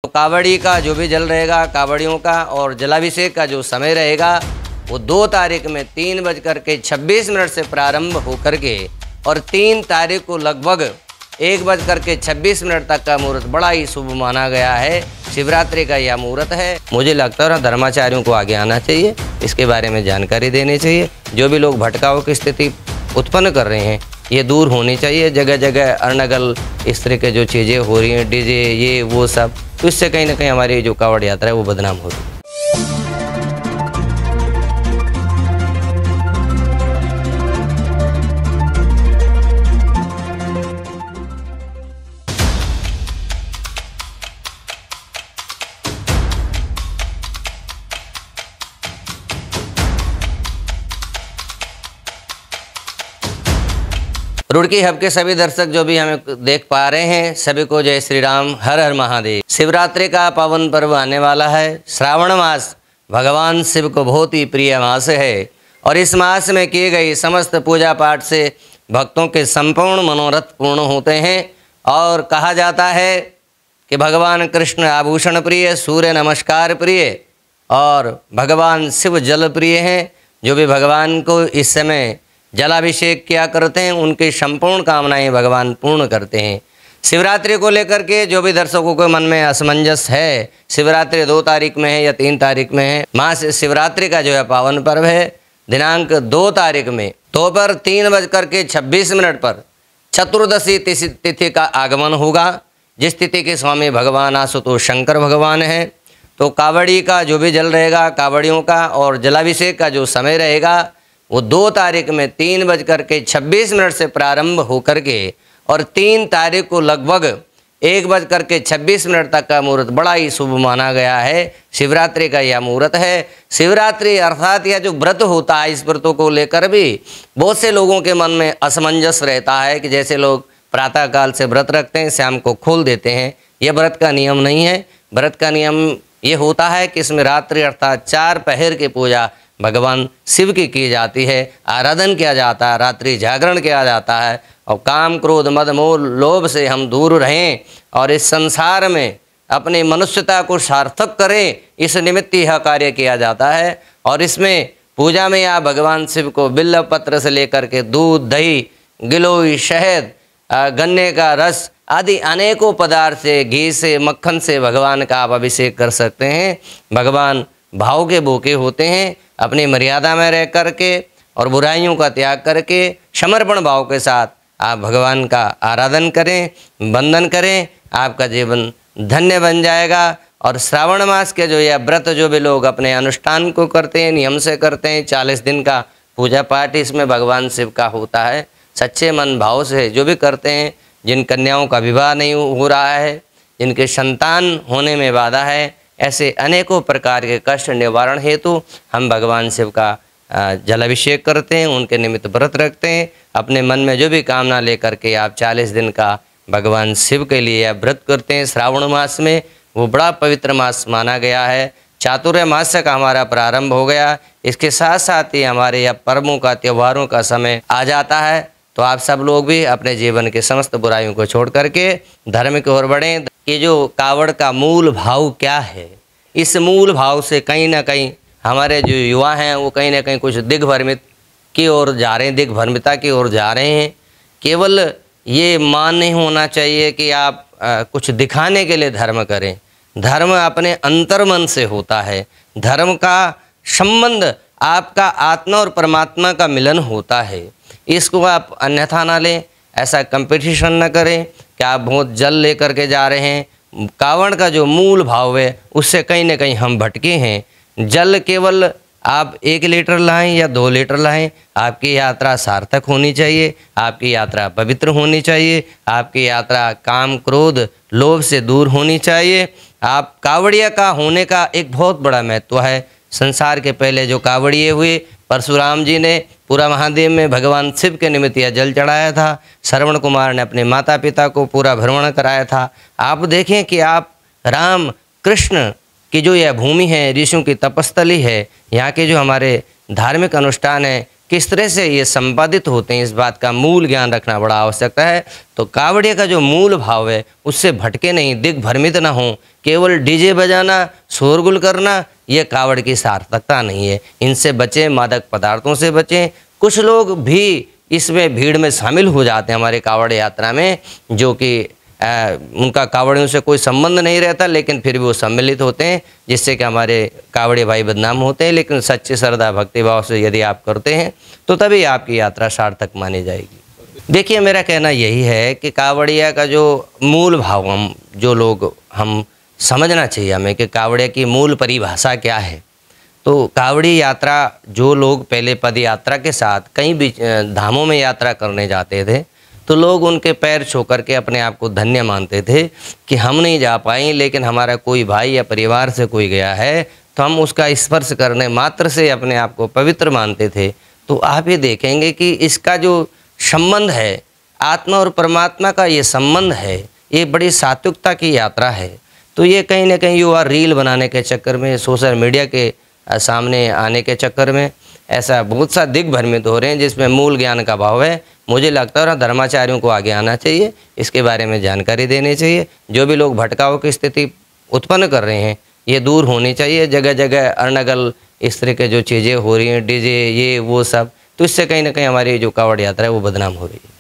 कावड़ी का जो भी जल रहेगा, कावड़ियों का और जलाभिषेक का जो समय रहेगा वो 2 तारीख में 3:26 से प्रारंभ होकर के और 3 तारीख को लगभग 1:26 तक का मुहूर्त बड़ा ही शुभ माना गया है। शिवरात्रि का यह मुहूर्त है। मुझे लगता है धर्माचार्यों को आगे आना चाहिए, इसके बारे में जानकारी देनी चाहिए। जो भी लोग भटकाव की स्थिति उत्पन्न कर रहे हैं ये दूर होनी चाहिए। जगह जगह अनर्गल इस तरह के जो चीज़ें हो रही हैं, डीजे ये वो सब, तो इससे कहीं ना कहीं हमारी जो कावड़ यात्रा है वो बदनाम हो रही है। रुड़की हब के सभी दर्शक जो भी हमें देख पा रहे हैं, सभी को जय श्री राम, हर हर महादेव। शिवरात्रि का पावन पर्व आने वाला है। श्रावण मास भगवान शिव को बहुत ही प्रिय मास है और इस मास में किए गए समस्त पूजा पाठ से भक्तों के संपूर्ण मनोरथ पूर्ण होते हैं। और कहा जाता है कि भगवान कृष्ण आभूषण प्रिय, सूर्य नमस्कार प्रिय और भगवान शिव जल प्रिय हैं। जो भी भगवान को इस समय जलाभिषेक किया करते हैं उनकी संपूर्ण कामनाएं भगवान पूर्ण करते हैं। शिवरात्रि को लेकर के जो भी दर्शकों के मन में असमंजस है, शिवरात्रि 2 तारीख में है या 3 तारीख में है, माँ शिवरात्रि का जो है पावन पर्व है दिनांक 2 तारीख में दोपहर 3:26 पर चतुर्दशी तिथि का आगमन होगा, जिस तिथि के स्वामी भगवान आशुतोष शंकर भगवान हैं। तो कावड़ी का जो भी जल रहेगा, कावड़ियों का और जलाभिषेक का जो समय रहेगा वो 2 तारीख में 3:26 से प्रारंभ होकर के और 3 तारीख को लगभग 1:26 तक का मुहूर्त बड़ा ही शुभ माना गया है। शिवरात्रि का यह मुहूर्त है। शिवरात्रि अर्थात यह जो व्रत होता है, इस व्रतों को लेकर भी बहुत से लोगों के मन में असमंजस रहता है कि जैसे लोग प्रातःकाल से व्रत रखते हैं, शाम को खोल देते हैं। यह व्रत का नियम नहीं है। व्रत का नियम ये होता है कि इसमें रात्रि अर्थात 4 पहर की पूजा भगवान शिव की जाती है, आराधन किया जाता है, रात्रि जागरण किया जाता है और काम क्रोध मद मोह लोभ से हम दूर रहें और इस संसार में अपनी मनुष्यता को सार्थक करें, इस निमित्त यह कार्य किया जाता है। और इसमें पूजा में आप भगवान शिव को बिल्व पत्र से लेकर के दूध, दही, गिलोय, शहद, गन्ने का रस आदि अनेकों पदार्थ से, घी से, मक्खन से भगवान का आप अभिषेक कर सकते हैं। भगवान भाव के भूखे होते हैं। अपनी मर्यादा में रह करके और बुराइयों का त्याग करके समर्पण भाव के साथ आप भगवान का आराधन करें, वंदन करें, आपका जीवन धन्य बन जाएगा। और श्रावण मास के जो यह व्रत जो भी लोग अपने अनुष्ठान को करते हैं, नियम से करते हैं, 40 दिन का पूजा पाठ इसमें भगवान शिव का होता है। सच्चे मन भाव से जो भी करते हैं, जिन कन्याओं का विवाह नहीं हो रहा है, जिनके संतान होने में बाधा है, ऐसे अनेकों प्रकार के कष्ट निवारण हेतु हम भगवान शिव का जलाभिषेक करते हैं, उनके निमित्त व्रत रखते हैं। अपने मन में जो भी कामना लेकर के आप 40 दिन का भगवान शिव के लिए आप व्रत करते हैं। श्रावण मास में वो बड़ा पवित्र मास माना गया है। चातुर्य मास का हमारा प्रारंभ हो गया। इसके साथ साथ ही हमारे यह पर्वों का, त्योहारों का समय आ जाता है। तो आप सब लोग भी अपने जीवन के समस्त बुराइयों को छोड़ करके धर्म की ओर बढ़ें। ये जो कावड़ का मूल भाव क्या है, इस मूल भाव से कहीं ना कहीं हमारे जो युवा हैं वो कहीं ना कहीं कुछ दिग्भ्रमित की ओर जा रहे हैं, दिग्भ्रमिता की ओर जा रहे हैं। केवल ये मान नहीं होना चाहिए कि आप कुछ दिखाने के लिए धर्म करें। धर्म अपने अंतर्मन से होता है। धर्म का संबंध आपका आत्मा और परमात्मा का मिलन होता है। इसको आप अन्यथा ना लें, ऐसा कंपटीशन न करें कि आप बहुत जल लेकर के जा रहे हैं। कावड़ का जो मूल भाव है उससे कहीं ना कहीं हम भटके हैं। जल केवल आप 1 लीटर लाएं या 2 लीटर लाएं, आपकी यात्रा सार्थक होनी चाहिए, आपकी यात्रा पवित्र होनी चाहिए, आपकी यात्रा काम क्रोध लोभ से दूर होनी चाहिए। आप कावड़िया का होने का एक बहुत बड़ा महत्व है। संसार के पहले जो कावड़िए हुए, परशुराम जी ने पूरा महादेव में भगवान शिव के निमित्त यह जल चढ़ाया था। श्रवण कुमार ने अपने माता पिता को पूरा भ्रमण कराया था। आप देखें कि आप राम कृष्ण की जो यह भूमि है, ऋषियों की तपस्थली है, यहाँ के जो हमारे धार्मिक अनुष्ठान हैं, किस तरह से ये संपादित होते हैं, इस बात का मूल ज्ञान रखना बड़ा आवश्यकता है। तो कावड़िया का जो मूल भाव है उससे भटके नहीं, दिग्भ्रमित ना हो। केवल डीजे बजाना, शोरगुल करना, ये कावड़ की सार्थकता नहीं है। इनसे बचें, मादक पदार्थों से बचें। कुछ लोग भी इसमें भीड़ में शामिल हो जाते हैं हमारे कावड़ यात्रा में, जो कि उनका कावड़ियों से कोई संबंध नहीं रहता, लेकिन फिर भी वो सम्मिलित होते हैं, जिससे कि हमारे कावड़े भाई बदनाम होते हैं। लेकिन सच्चे श्रद्धा भक्तिभाव से यदि आप करते हैं तो तभी आपकी यात्रा सार्थक मानी जाएगी। देखिए, मेरा कहना यही है कि कावड़िया का जो मूल भाव हम समझना चाहिए हमें कि कावड़िया की मूल परिभाषा क्या है। तो कावड़ी यात्रा, जो लोग पहले पद यात्रा के साथ कई धामों में यात्रा करने जाते थे, तो लोग उनके पैर छू करके अपने आप को धन्य मानते थे कि हम नहीं जा पाए, लेकिन हमारा कोई भाई या परिवार से कोई गया है तो हम उसका स्पर्श करने मात्र से अपने आप को पवित्र मानते थे। तो आप ये देखेंगे कि इसका जो संबंध है, आत्मा और परमात्मा का ये संबंध है, ये बड़ी सात्विकता की यात्रा है। तो ये कहीं ना कहीं युवा रील बनाने के चक्कर में, सोशल मीडिया के सामने आने के चक्कर में ऐसा बहुत सा दिग्भ्रमित हो रहे हैं, जिसमें मूल ज्ञान का अभाव है। मुझे लगता है धर्माचार्यों को आगे आना चाहिए, इसके बारे में जानकारी देनी चाहिए। जो भी लोग भटकाव की स्थिति उत्पन्न कर रहे हैं, ये दूर होनी चाहिए। जगह जगह अनर्गल इस तरह के जो चीज़ें हो रही हैं, डीजे, ये वो सब, तो इससे कहीं ना कहीं हमारी जो कावड़ यात्रा है वो बदनाम हो रही है।